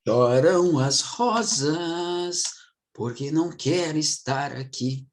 Choram as rosas, porque não quero estar aqui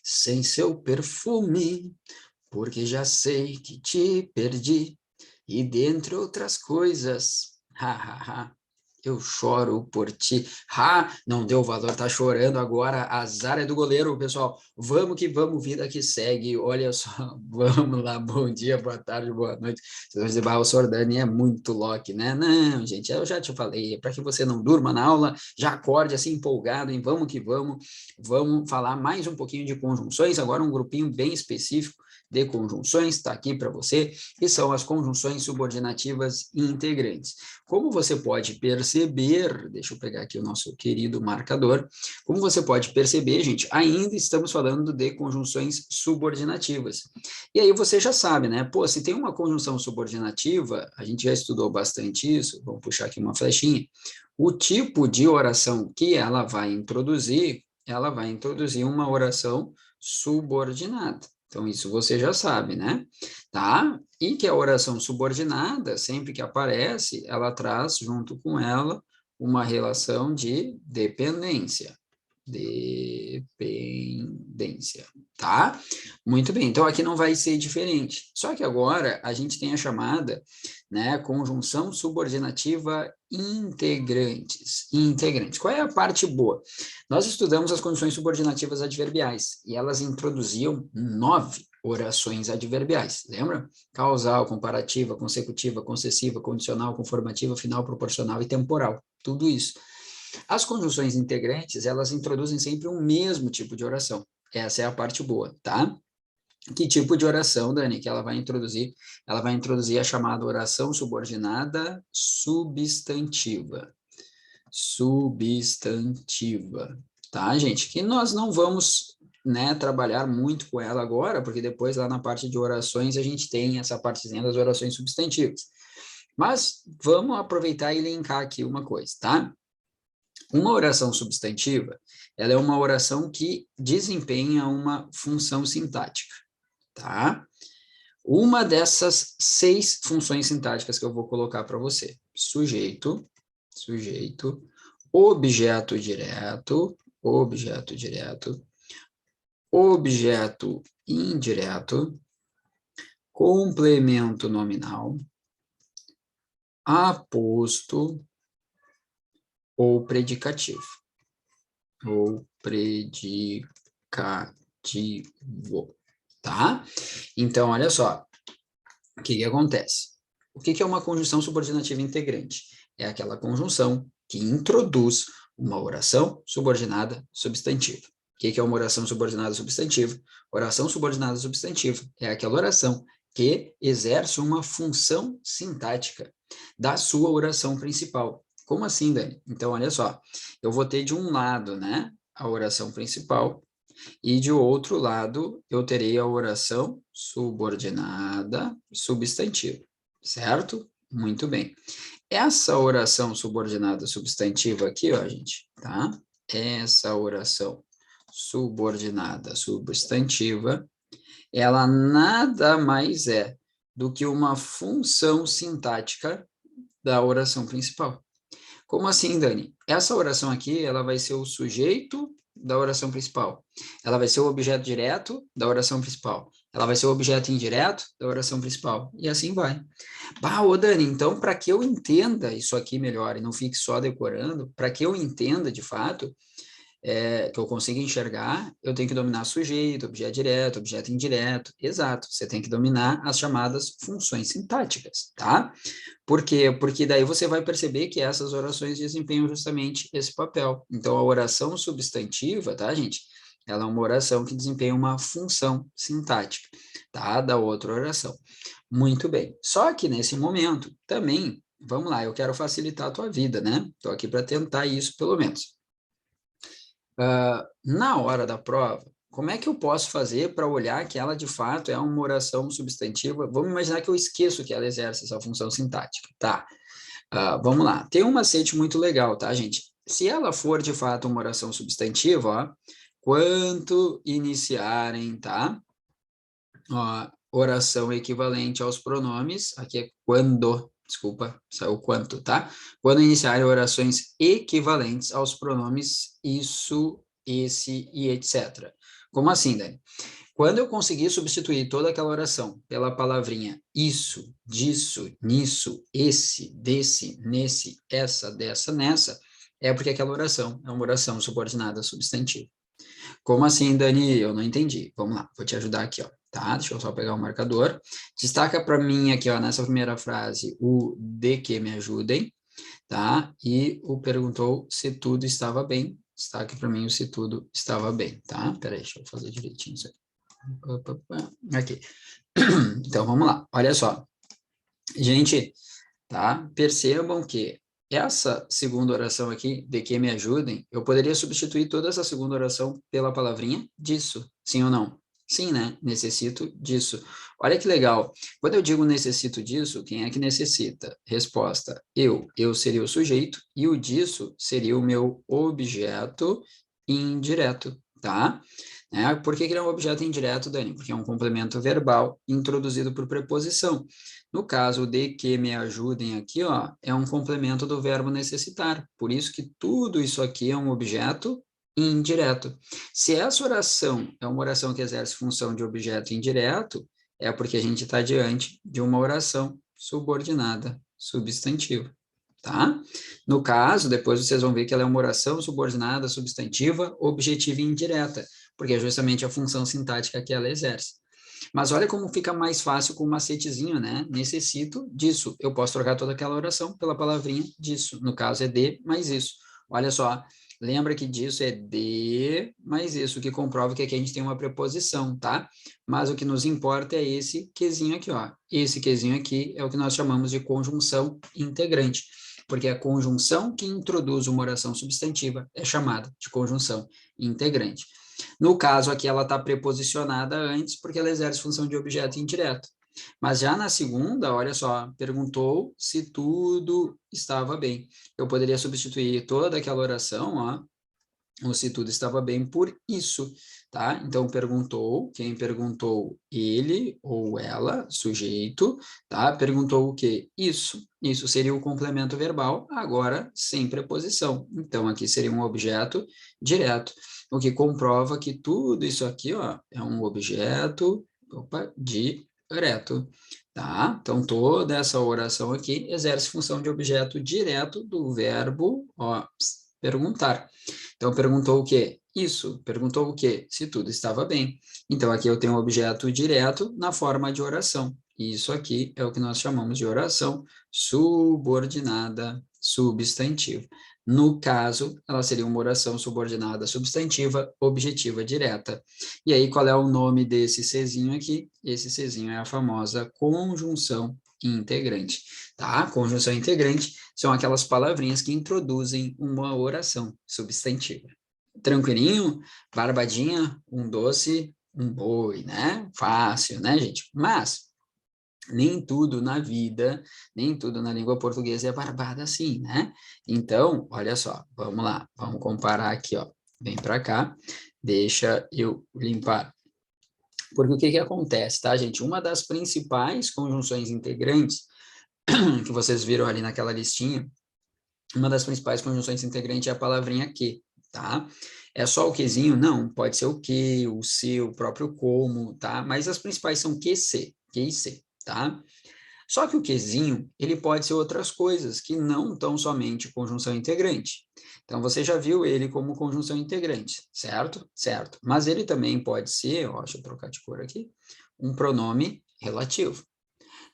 sem seu perfume, porque já sei que te perdi, e dentre outras coisas, ha, ha, ha, eu choro por ti. Não deu valor, tá chorando agora, azar é do goleiro, pessoal. Vamos que vamos, vida que segue. Olha só, vamos lá, bom dia, boa tarde, boa noite. Vocês vão dizer, o Sordani é muito Loki, né? Não, gente, eu já te falei, é para que você não durma na aula, já acorde assim empolgado, hein? Vamos que vamos. Vamos falar mais um pouquinho de conjunções, agora um grupinho bem específico de conjunções, está aqui para você, que são as conjunções subordinativas integrantes. Como você pode perceber, deixa eu pegar aqui o nosso querido marcador, como você pode perceber, gente, ainda estamos falando de conjunções subordinativas. E aí você já sabe, né? Pô, se tem uma conjunção subordinativa, a gente já estudou bastante isso, vamos puxar aqui uma flechinha, o tipo de oração que ela vai introduzir uma oração subordinada. Então, isso você já sabe, né? Tá? E que a oração subordinada, sempre que aparece, ela traz junto com ela uma relação de dependência. Dependência, tá? Muito bem, então aqui não vai ser diferente. Só que agora a gente tem a chamada, né, conjunção subordinativa integrantes. Integrantes. Qual é a parte boa? Nós estudamos as conjunções subordinativas adverbiais e elas introduziam 9 orações adverbiais, lembra? Causal, comparativa, consecutiva, concessiva, condicional, conformativa, final, proporcional e temporal. Tudo isso. As conjunções integrantes, elas introduzem sempre um mesmo tipo de oração. Essa é a parte boa, tá? Que tipo de oração, Dani, que ela vai introduzir? Ela vai introduzir a chamada oração subordinada substantiva. Substantiva, tá, gente? Que nós não vamos, né, trabalhar muito com ela agora, porque depois lá na parte de orações a gente tem essa partezinha das orações substantivas. Mas vamos aproveitar e linkar aqui uma coisa, tá? Uma oração substantiva, ela é uma oração que desempenha uma função sintática, tá? Uma dessas 6 funções sintáticas que eu vou colocar para você. Sujeito, objeto direto, objeto indireto, complemento nominal, aposto ou predicativo. Ou predicativo, tá? Então, olha só, o que acontece? O que é uma conjunção subordinativa integrante? É aquela conjunção que introduz uma oração subordinada substantiva. O que é uma oração subordinada substantiva? Oração subordinada substantiva é aquela oração que exerce uma função sintática da sua oração principal. Como assim, Dani? Então, olha só, eu vou ter de um lado, né, a oração principal, e de outro lado, eu terei a oração subordinada substantiva, certo? Muito bem. Essa oração subordinada substantiva aqui, ó, gente, tá? Essa oração subordinada substantiva, ela nada mais é do que uma função sintática da oração principal. Como assim, Dani? Essa oração aqui, ela vai ser o sujeito da oração principal. Ela vai ser o objeto direto da oração principal. Ela vai ser o objeto indireto da oração principal. E assim vai. Bah, ô Dani, então, para que eu entenda isso aqui melhor e não fique só decorando, para que eu entenda de fato, que eu consiga enxergar, eu tenho que dominar sujeito, objeto direto, objeto indireto. Exato, você tem que dominar as chamadas funções sintáticas, tá? Por quê? Porque daí você vai perceber que essas orações desempenham justamente esse papel. Então, a oração substantiva, tá, gente? Ela é uma oração que desempenha uma função sintática, tá? Da outra oração. Muito bem. Só que nesse momento, também, vamos lá, eu quero facilitar a tua vida, né? Estou aqui para tentar isso, pelo menos. Na hora da prova, como é que eu posso fazer para olhar que ela de fato é uma oração substantiva? Vamos imaginar que eu esqueço que ela exerce essa função sintática, tá? Vamos lá. Tem um macete muito legal, tá, gente? Se ela for de fato uma oração substantiva, ó, quanto iniciarem, tá? Ó, oração equivalente aos pronomes, aqui é quando, desculpa, saiu quanto, tá? Quando iniciarem orações equivalentes aos pronomes isso, esse e etc. Como assim, Dani? Quando eu conseguir substituir toda aquela oração pela palavrinha isso, disso, nisso, esse, desse, nesse, essa, dessa, nessa, é porque aquela oração é uma oração subordinada a substantivo. Como assim, Dani? Eu não entendi. Vamos lá, vou te ajudar aqui, ó. Tá? Deixa eu só pegar o marcador. Destaca para mim aqui, ó, nessa primeira frase, o de que me ajudem, tá? E o perguntou se tudo estava bem. Destaque para mim o se tudo estava bem, tá? Peraí, deixa eu fazer direitinho isso aqui. Aqui. Então, vamos lá. Olha só. Gente, tá? Percebam que essa segunda oração aqui, de que me ajudem, eu poderia substituir toda essa segunda oração pela palavrinha disso, sim ou não? Sim, né? Necessito disso. Olha que legal. Quando eu digo necessito disso, quem é que necessita? Resposta: eu. Eu seria o sujeito e o disso seria o meu objeto indireto, tá? Por que que ele é um objeto indireto, Dani? Porque é um complemento verbal introduzido por preposição. No caso de que me ajudem aqui, ó, é um complemento do verbo necessitar. Por isso que tudo isso aqui é um objeto indireto. Se essa oração é uma oração que exerce função de objeto indireto, é porque a gente está diante de uma oração subordinada substantiva, tá? No caso, depois vocês vão ver que ela é uma oração subordinada substantiva objetiva e indireta, porque é justamente a função sintática que ela exerce. Mas olha como fica mais fácil com o macetezinho, né? Necessito disso. Eu posso trocar toda aquela oração pela palavrinha disso. No caso, é de mais isso. Olha só, lembra que disso é de mais isso, que comprova que aqui a gente tem uma preposição, tá? Mas o que nos importa é esse quezinho aqui, ó. Esse quezinho aqui é o que nós chamamos de conjunção integrante, porque a conjunção que introduz uma oração substantiva é chamada de conjunção integrante. No caso aqui, ela está preposicionada antes, porque ela exerce função de objeto indireto. Mas já na segunda, olha só, perguntou se tudo estava bem. Eu poderia substituir toda aquela oração, ó, ou se tudo estava bem por isso, tá? Então, perguntou, quem perguntou? Ele ou ela, sujeito, tá? Perguntou o quê? Isso seria o complemento verbal, agora sem preposição. Então, aqui seria um objeto direto, o que comprova que tudo isso aqui, ó, é um objeto, direto, tá? Então, toda essa oração aqui exerce função de objeto direto do verbo, ó, perguntar. Então, perguntou o quê? Isso. Perguntou o quê? Se tudo estava bem. Então, aqui eu tenho um objeto direto na forma de oração. E isso aqui é o que nós chamamos de oração subordinada substantiva. No caso, ela seria uma oração subordinada substantiva objetiva direta. E aí, qual é o nome desse Czinho aqui? Esse Czinho é a famosa conjunção integrante, tá? Conjunção integrante são aquelas palavrinhas que introduzem uma oração substantiva. Tranquilinho? Barbadinha, um doce, um boi, né? Fácil, né, gente? Mas nem tudo na vida, nem tudo na língua portuguesa é barbada assim, né? Então, olha só, vamos lá, vamos comparar aqui, ó. Vem para cá, deixa eu limpar. Porque o que que acontece, tá, gente? Uma das principais conjunções integrantes que vocês viram ali naquela listinha, uma das principais conjunções integrantes é a palavrinha que, tá? É só o quezinho? Não, pode ser o que, o se, o próprio como, tá? Mas as principais são que e se, tá? Só que o quezinho, ele pode ser outras coisas, que não tão somente conjunção integrante. Então, você já viu ele como conjunção integrante, certo? Certo. Mas ele também pode ser, ó, deixa eu trocar de cor aqui, um pronome relativo.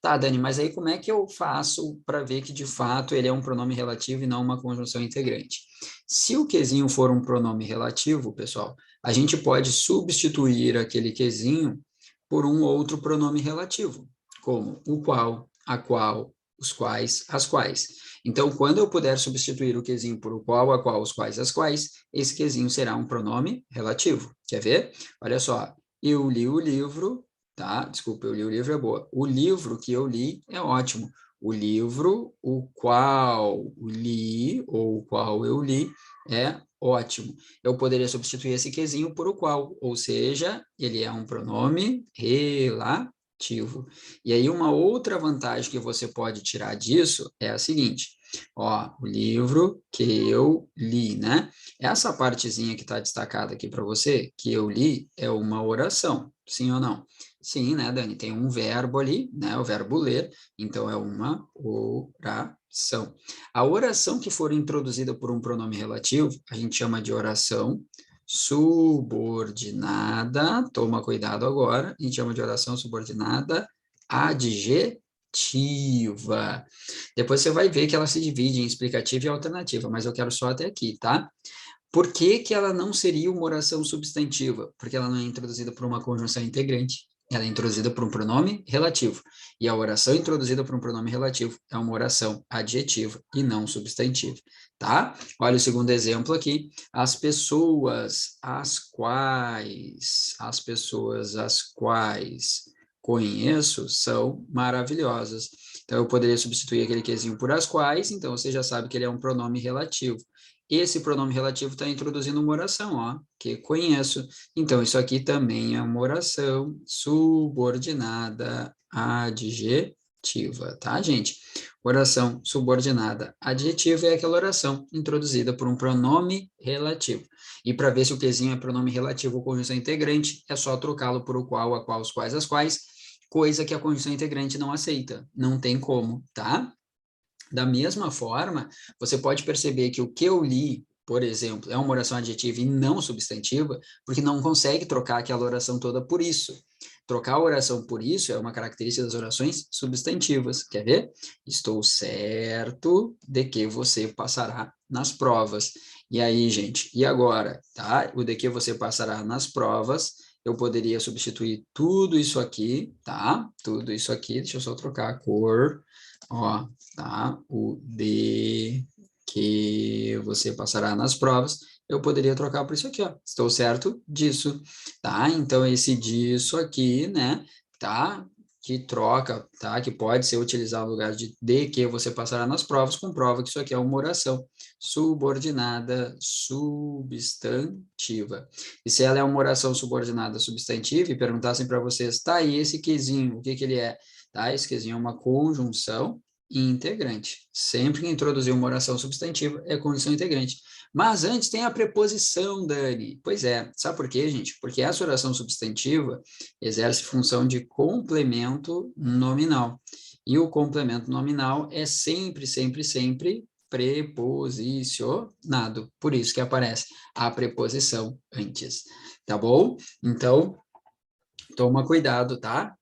Tá, Dani, mas aí como é que eu faço para ver que de fato ele é um pronome relativo e não uma conjunção integrante? Se o quezinho for um pronome relativo, pessoal, a gente pode substituir aquele quezinho por um outro pronome relativo, como o qual, a qual, os quais, as quais. Então, quando eu puder substituir o quezinho por o qual, a qual, os quais, as quais, esse quezinho será um pronome relativo. Quer ver? Olha só, eu li o livro, tá? Desculpa, eu li o livro é boa. O livro que eu li é ótimo. O livro, o qual li, ou o qual eu li, é ótimo. Eu poderia substituir esse quezinho por o qual, ou seja, ele é um pronome relativo. E aí uma outra vantagem que você pode tirar disso é a seguinte, ó, o livro que eu li, né? Essa partezinha que está destacada aqui para você, que eu li, é uma oração, sim ou não? Sim, né, Dani? Tem um verbo ali, né? O verbo ler, então é uma oração. A oração que for introduzida por um pronome relativo, a gente chama de oração subordinada, toma cuidado agora, a gente chama de oração subordinada adjetiva. Depois você vai ver que ela se divide em explicativa e alternativa, mas eu quero só até aqui, tá? Por que que ela não seria uma oração substantiva? Porque ela não é introduzida por uma conjunção integrante. Ela é introduzida por um pronome relativo. E a oração introduzida por um pronome relativo é uma oração adjetiva e não substantiva, tá? Olha o segundo exemplo aqui. As pessoas as quais conheço são maravilhosas. Então, eu poderia substituir aquele quezinho por as quais, então você já sabe que ele é um pronome relativo. Esse pronome relativo está introduzindo uma oração, ó, que conheço. Então, isso aqui também é uma oração subordinada adjetiva, tá, gente? Oração subordinada adjetiva é aquela oração introduzida por um pronome relativo. E para ver se o quezinho é pronome relativo ou conjunção integrante, é só trocá-lo por o qual, a qual, os quais, as quais, coisa que a conjunção integrante não aceita. Não tem como, tá? Da mesma forma, você pode perceber que o que eu li, por exemplo, é uma oração adjetiva e não substantiva, porque não consegue trocar aquela oração toda por isso. Trocar a oração por isso é uma característica das orações substantivas. Quer ver? Estou certo de que você passará nas provas. E aí, gente, e agora? Tá? O de que você passará nas provas, eu poderia substituir tudo isso aqui, tá? Tudo isso aqui, deixa eu só trocar a cor, ó, tá? O de que você passará nas provas, eu poderia trocar por isso aqui, ó. Estou certo disso, tá? Então, esse disso aqui, né, tá? Que troca, tá? Que pode ser utilizado no lugar de que você passará nas provas, comprova que isso aqui é uma oração subordinada substantiva. E se ela é uma oração subordinada substantiva e perguntassem para vocês, tá aí esse quezinho, o que que ele é? Tá? Esse quezinho é uma conjunção integrante. Sempre que introduzir uma oração substantiva é conjunção integrante. Mas antes tem a preposição, Dani. Pois é, sabe por quê, gente? Porque essa oração substantiva exerce função de complemento nominal. E o complemento nominal é sempre, sempre, sempre preposicionado. Por isso que aparece a preposição antes. Tá bom? Então, toma cuidado, tá?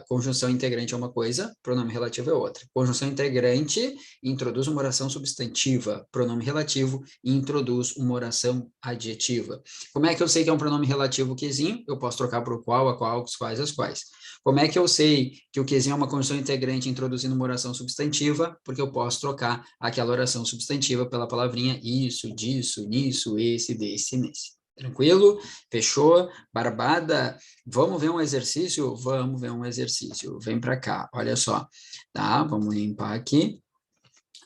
Conjunção integrante é uma coisa, pronome relativo é outra. Conjunção integrante introduz uma oração substantiva, pronome relativo introduz uma oração adjetiva. Como é que eu sei que é um pronome relativo quezinho? Eu posso trocar por qual, a qual, os quais, as quais. Como é que eu sei que o quezinho é uma conjunção integrante introduzindo uma oração substantiva? Porque eu posso trocar aquela oração substantiva pela palavrinha isso, disso, nisso, esse, desse, nesse. Tranquilo? Fechou? Barbada? Vamos ver um exercício? Vamos ver um exercício. Vem para cá, olha só. Tá? Vamos limpar aqui.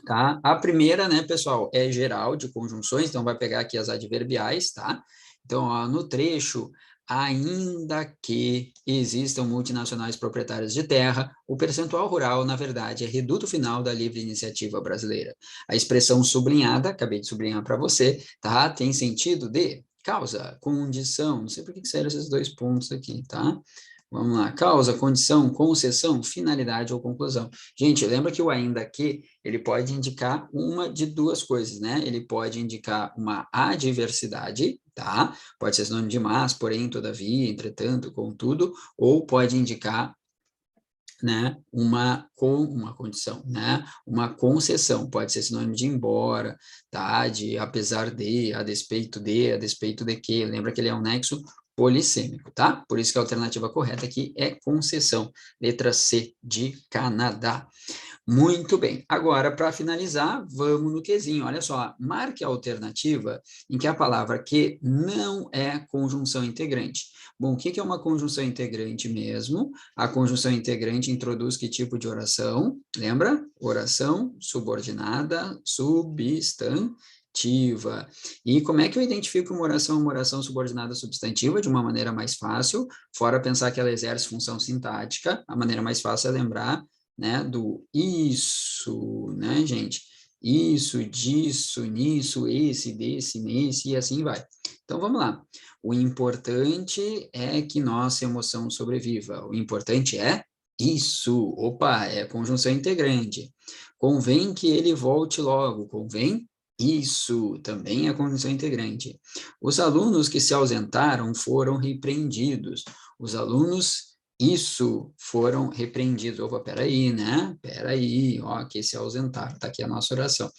Tá? A primeira, né, pessoal, é geral de conjunções, então vai pegar aqui as adverbiais, tá? Então, ó, no trecho, ainda que existam multinacionais proprietárias de terra, o percentual rural, na verdade, é reduto final da livre iniciativa brasileira. A expressão sublinhada, acabei de sublinhar para você, tá? Tem sentido de causa, condição, não sei por que saíram esses dois pontos aqui, tá? Vamos lá, causa, condição, concessão, finalidade ou conclusão. Gente, lembra que o ainda que, ele pode indicar uma de duas coisas, né? Ele pode indicar uma adversidade, tá? Pode ser sinônimo de mas, porém, todavia, entretanto, contudo, ou pode indicar, né, uma condição, né, uma concessão, pode ser sinônimo de embora, tá, de apesar de, a despeito de que, lembra que ele é um nexo polissêmico, tá? Por isso que a alternativa correta aqui é concessão, letra C de Canadá. Muito bem. Agora, para finalizar, vamos no quezinho. Olha só, marque a alternativa em que a palavra que não é conjunção integrante. Bom, o que é uma conjunção integrante mesmo? A conjunção integrante introduz que tipo de oração? Lembra? Oração subordinada substantiva. substantiva. E como é que eu identifico uma oração subordinada substantiva de uma maneira mais fácil, fora pensar que ela exerce função sintática, a maneira mais fácil é lembrar, né, do isso, né, gente? Isso, disso, nisso, esse, desse, nesse, e assim vai. Então, vamos lá. O importante é que nossa emoção sobreviva. O importante é isso. Opa, é conjunção integrante. Convém que ele volte logo. Convém isso também é condição integrante. Os alunos que se ausentaram foram repreendidos. Os alunos, isso, foram repreendidos. Opa, peraí, né? Peraí, ó, que se ausentaram. Tá aqui a nossa oração.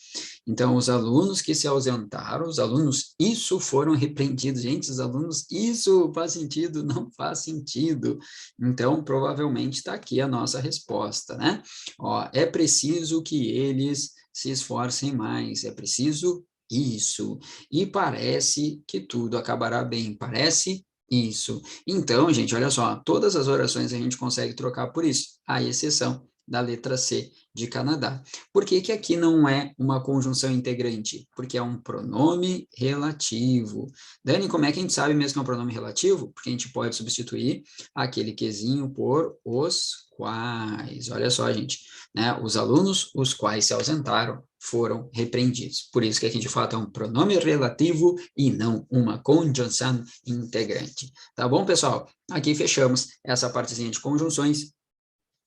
Então, os alunos que se ausentaram, os alunos, isso, foram repreendidos. Gente, os alunos, isso faz sentido? Não faz sentido. Então, provavelmente está aqui a nossa resposta, né? Ó, é preciso que eles se esforcem mais, é preciso isso. E parece que tudo acabará bem, parece isso. Então, gente, olha só, todas as orações a gente consegue trocar por isso, à exceção da letra C de Canadá. Por que que aqui não é uma conjunção integrante? Porque é um pronome relativo. Dani, como é que a gente sabe mesmo que é um pronome relativo? Porque a gente pode substituir aquele quezinho por os quais. Olha só, gente, né? Os alunos, os quais se ausentaram, foram repreendidos. Por isso que aqui, de fato, é um pronome relativo e não uma conjunção integrante. Tá bom, pessoal? Aqui fechamos essa partezinha de conjunções.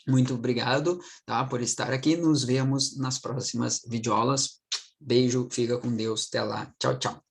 Muito obrigado, tá, por estar aqui. Nos vemos nas próximas videoaulas. Beijo, fica com Deus. Até lá. Tchau, tchau.